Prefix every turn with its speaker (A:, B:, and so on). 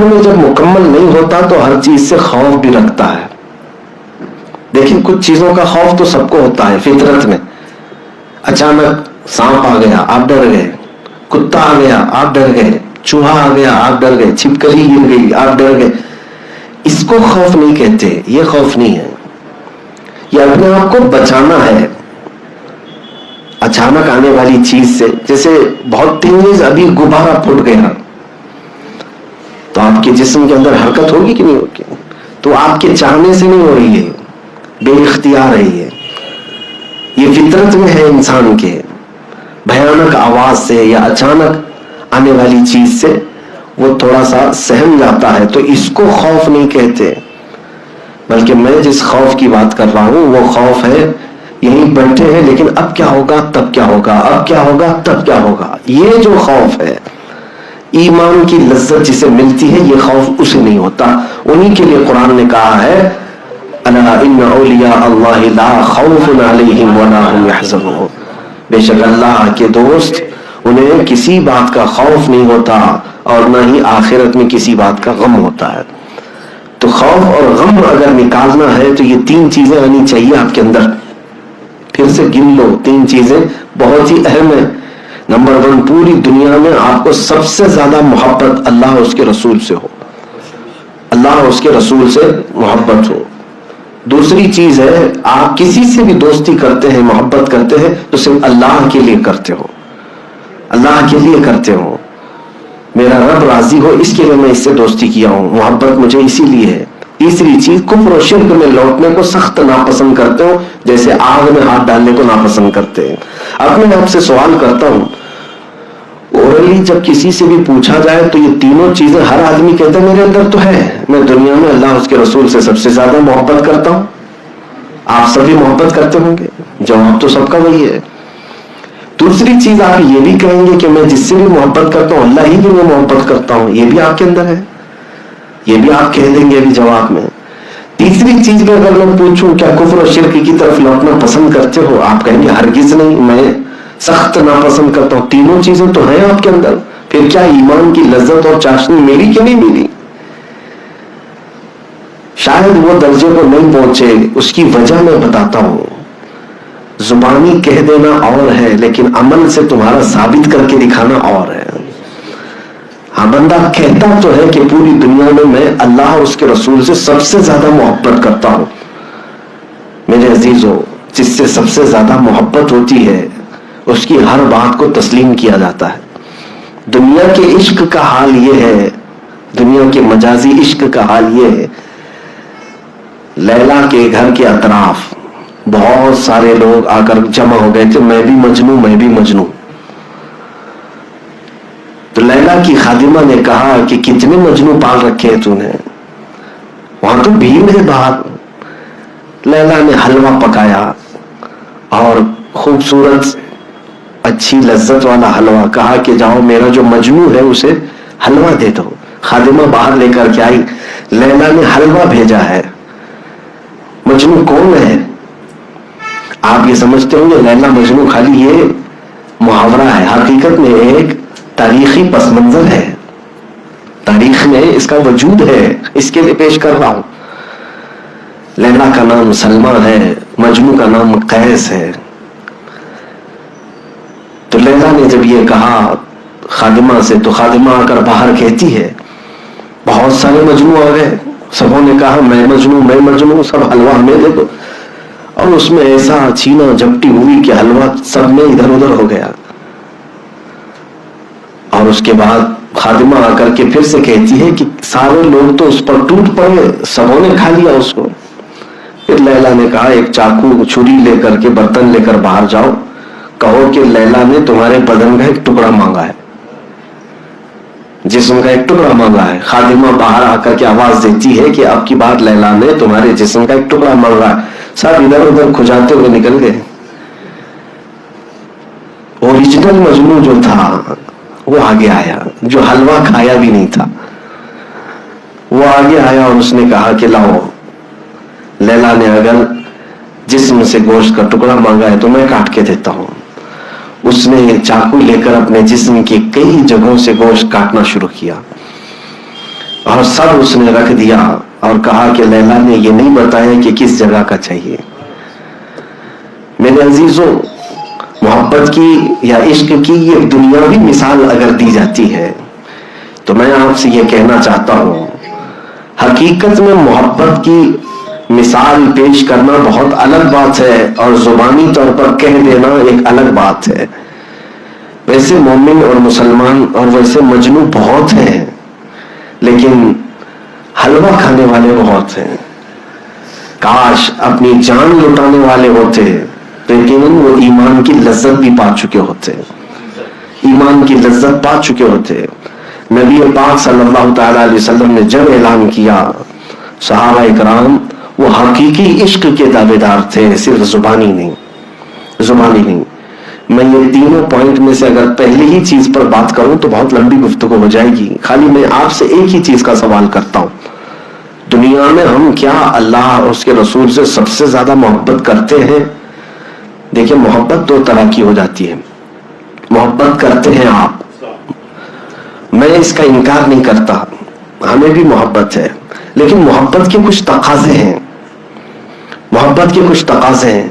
A: میں جب مکمل نہیں ہوتا تو ہر چیز سے خوف بھی رکھتا ہے. دیکھیں کچھ چیزوں کا خوف تو سب کو ہوتا ہے فطرت میں. اچانک سانپ آ گیا آپ ڈر گئے, کتا آ گیا آپ ڈر گئے, چوہا آ گیا آپ ڈر گئے, چھپکلی گر گئی آپ ڈر گئے. اس کو خوف نہیں کہتے, یہ خوف نہیں ہے. یہ اپنے آپ کو بچانا ہے اچانک آنے والی چیز سے. جیسے بہت تیز ابھی غبارہ پھٹ گیا تو آپ کے جسم کے اندر حرکت ہوگی کہ نہیں ہوگی؟ تو آپ کے چاہنے سے نہیں ہو رہی ہے, بے اختیار ہے. یہ فطرت میں ہے انسان کے. بھیانک آواز سے یا اچانک آنے والی چیز سے وہ تھوڑا سا سہم جاتا ہے, تو اس کو خوف نہیں کہتے. بلکہ میں جس خوف کی بات کر رہا ہوں وہ خوف ہے یہیں بیٹھے ہیں لیکن اب کیا ہوگا تب کیا ہوگا, اب کیا ہوگا تب کیا ہوگا. یہ جو خوف ہے ایمان کی لذت جسے ملتی ہے یہ خوف اسے نہیں ہوتا. انہی کے لیے قرآن نے کہا ہے الا ان اولیاء اللہ لا خوف علیہم ولا هم يحزنون. بے شک اللہ کے دوست انہیں کسی بات کا خوف نہیں ہوتا اور نہ ہی آخرت میں کسی بات کا غم ہوتا ہے. تو خوف اور غم اگر نکالنا ہے تو یہ تین چیزیں آنی چاہیے آپ کے اندر. پھر سے گن لو, تین چیزیں بہت ہی اہم ہیں. نمبر 1, پوری دنیا میں آپ کو سب سے زیادہ محبت اللہ اور اس کے رسول سے ہو, اللہ اور اس کے رسول سے محبت ہو. دوسری چیز ہے آپ کسی سے بھی دوستی کرتے ہیں محبت کرتے ہیں تو صرف اللہ کے لیے کرتے ہو, اللہ کے لیے کرتے ہو. میرا رب راضی ہو اس کے لیے میں اس سے دوستی کیا ہوں, محبت مجھے اسی لیے ہے. تیسری چیز کفر و شرک میں لوٹنے کو سخت ناپسند کرتے ہو جیسے آگ میں ہاتھ ڈالنے کو ناپسند کرتے ہیں. اپنے آپ سے سوال کرتا ہوں, اورلی جب کسی سے بھی پوچھا جائے تو یہ تینوں چیزیں ہر آدمی کہتا ہے میرے اندر تو ہے. میں دنیا میں اللہ اس کے رسول سے سب سے زیادہ محبت کرتا ہوں. آپ سبھی محبت کرتے ہوں گے, جواب تو سب کا وہی ہے. دوسری چیز آپ یہ بھی کہیں گے کہ میں جس سے بھی محبت کرتا ہوں اللہ ہی کی میں محبت کرتا ہوں, یہ بھی آپ کے اندر ہے, یہ بھی آپ کہہ دیں گے ابھی جواب میں. تیسری چیز میں اگر میں پوچھوں کیا کفر و شرک کی طرف لوٹنا پسند کرتے ہو, آپ کہیں گے ہرگز نہیں, میں سخت ناپسند کرتا ہوں. تینوں چیزیں تو ہیں آپ کے اندر, پھر کیا ایمان کی لذت اور چاشنی میری کیوں نہیں ملی؟ شاید وہ درجے کو نہیں پہنچے, اس کی وجہ میں بتاتا ہوں. زبانی کہہ دینا اور ہے لیکن عمل سے تمہارا ثابت کر کے دکھانا اور ہے. ہاں بندہ کہتا تو ہے کہ پوری دنیا میں اللہ اور اس کے رسول سے سب سے زیادہ محبت کرتا ہوں. میرے عزیزو, جس سے سب سے زیادہ محبت ہوتی ہے اس کی ہر بات کو تسلیم کیا جاتا ہے. دنیا کے عشق کا حال یہ ہے, دنیا کے مجازی عشق کا حال یہ ہے, لیلا کے گھر کے اطراف بہت سارے لوگ آ کر جمع ہو گئے تھے, میں بھی مجنوں میں بھی مجنوں. تو لیلا کی خادمہ نے کہا کہ کتنے مجنوں پال رکھے ہیں تو نے, وہاں تو بھیڑ ہے باہر. لیلا نے حلوہ پکایا اور خوبصورت اچھی لذت والا حلوہ, کہا کہ جاؤ میرا جو مجنوں ہے اسے حلوہ دے دو. خادمہ باہر لے کر کے آئی, لیلا نے حلوہ بھیجا ہے. مجنوں کون ہے؟ آپ یہ سمجھتے ہوں گے لیلا مجنوں خالی یہ محاورہ ہے, حقیقت میں ایک تاریخی پس منظر ہے, تاریخ میں اس کا وجود ہے, اس کے لیے پیش کر رہا ہوں. لیلا کا نام سلمہ ہے, مجنوں کا نام قیس ہے. تو لیلا نے جب یہ کہا خادمہ سے تو خادمہ آ کر باہر کہتی ہے بہت سارے مجنوں آ گئے, سبوں نے کہا میں مجنوں, سب حلوہ ہمیں دے دو. اور اس میں ایسا چھینا جھپٹی ہوئی کہ حلوہ سب میں ادھر ادھر ہو گیا. اور اس کے بعد خادمہ آ کر کے پھر سے کہتی ہے کہ سارے لوگ تو اس پر ٹوٹ پڑے, سبوں نے کھا لیا اس کو. پھر لیلا نے کہا ایک چاقو چھری لے کر کے برتن لے کر باہر جاؤ, کہو کہ لیلا نے تمہارے بدن کا ایک ٹکڑا مانگا ہے, جسم کا ایک ٹکڑا مانگا ہے. خادمہ باہر آ کر کے آواز دیتی ہے کہ اب کی بات لیلا نے تمہارے جسم کا ایک ٹکڑا مانگا ہے. سب ادھر ادھر کھجاتے ہوئے نکل گئے. اوریجنل مجنوں جو تھا وہ آگے آیا, جو حلوہ کھایا بھی نہیں تھا وہ آگے آیا اور اس نے کہا کہ لاؤ, لیلا نے اگر جسم سے گوشت کا ٹکڑا مانگا ہے تو میں کاٹ کے دیتا ہوں. اس نے چاقو لے کر اپنے جسم کی کئی جگہوں سے گوشت کاٹنا شروع کیا اور سب اس نے رکھ دیا اور کہا کہ لیلا نے یہ نہیں بتایا کہ کس جگہ کا چاہیے. میرے عزیزوں، محبت کی یا عشق کی یہ دنیاوی مثال اگر دی جاتی ہے تو میں آپ سے یہ کہنا چاہتا ہوں، حقیقت میں محبت کی مثال پیش کرنا بہت الگ بات ہے اور زبانی طور پر کہہ دینا ایک الگ بات ہے. ویسے مومن اور مسلمان اور ویسے مجنو بہت ہیں، لیکن حلوہ کھانے والے بہت ہیں. کاش اپنی جان لٹانے والے ہوتے تو یقیناً وہ ایمان کی لذت بھی پا چکے ہوتے، ایمان کی لذت پا چکے ہوتے. نبی پاک صلی اللہ تعالی علیہ وسلم نے جب اعلان کیا، صحابہ اکرام وہ حقیقی عشق کے دعوے دار تھے، صرف زبانی نہیں. زبانی نہیں. میں یہ تینوں پوائنٹ میں سے اگر پہلی ہی چیز پر بات کروں تو بہت لمبی گفتگو ہو جائے گی. خالی میں آپ سے ایک ہی چیز کا سوال کرتا ہوں، دنیا میں ہم کیا اللہ اور اس کے رسول سے سب سے زیادہ محبت کرتے ہیں؟ دیکھیں، محبت دو طرح کی ہو جاتی ہے. محبت کرتے ہیں آپ، میں اس کا انکار نہیں کرتا، ہمیں بھی محبت ہے، لیکن محبت کے کچھ تقاضے ہیں. محبت کے کچھ تقاضے ہیں.